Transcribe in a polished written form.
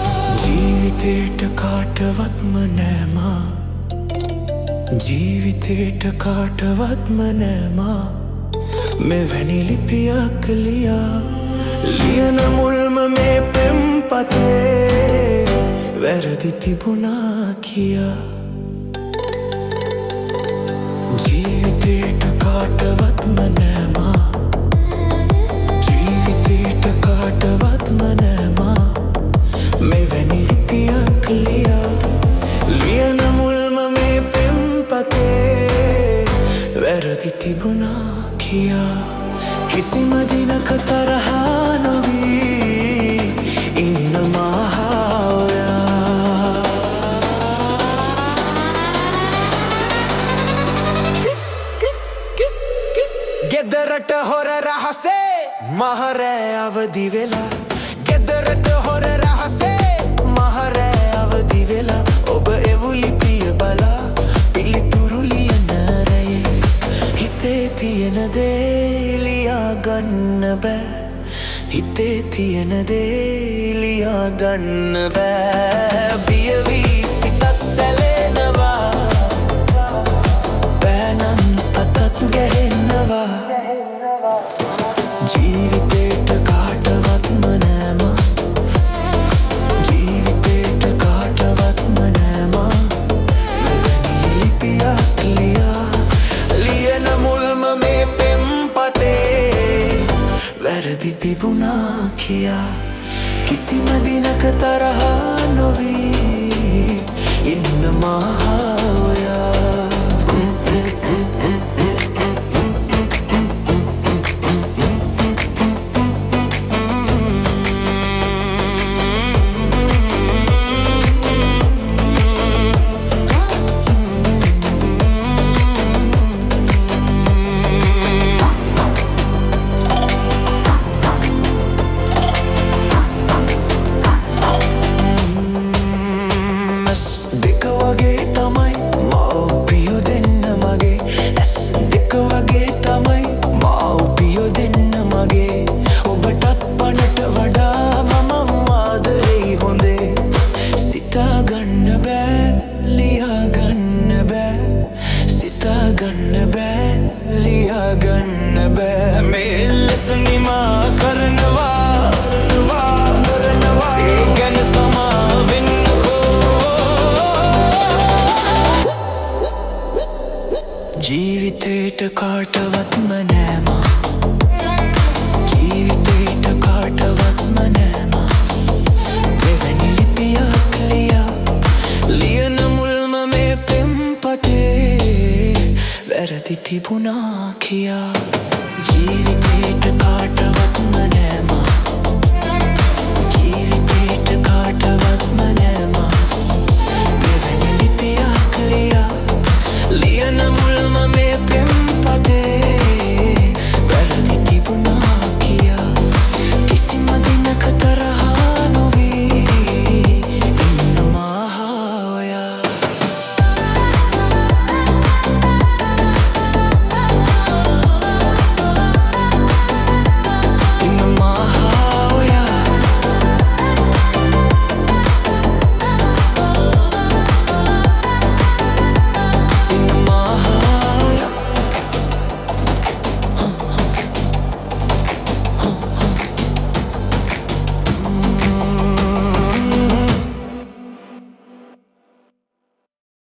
ජීවිතේට කාටවත්ම නෑමා ජීවිතේට කාටවත්ම නෑමා මෙවැනි ලිපියක් ලියා ලියන මුල්ම මේ පෙම්පතේ වැරදි තිබුණා කියා ජීවිතේට කාටවත්ම නෑමා ජීවිතේට කාටවත්ම නෑමා මෙවැනි ලිපියක් ලියා ලියන මුල්ම මේ පෙම්පතේ වැරදි තිබුණා කියා කිසිම දිනක තරහා නොවී ඉන්න මහාවයා ගෙදරට හොර රහසේ මහරෑ අවදි වෙලා ගෙදරට හොර රහසේ මහරෑ අවදි වෙලා ඔබ එවුලි පිය බලා පිළිතුරු ලියන රැයේ හිතේ තියෙන දේ ලියා ගන්න බෑ හිතේ තියෙන දේ ලියා ගන්න බෑ බිය වී සිතත් සැලෙනවා බෑනම් තතත් ගැහෙනවා ජීවිතේට කාටවත්ම නෑමා ජීවිතේට කාටවත්ම නෑමා මෙවැනි ලිපියක් ලියා ලියන මුල්ම මේ පෙම්පතේ වැරදි තිබුණා කියා කිසිම දිනක තරහා නොවී ඉන්න මහාවයා ජීවිතේට කාටවත්ම නෑමා ජීවිතේට කාටවත්ම නෑමා මෙවැනි ලිපියක් ලියා ලියන මුල්ම මේ පෙම්පතේ වැරදි තිබුණා කියා ජීවිතේට කාටවත්ම නෑමා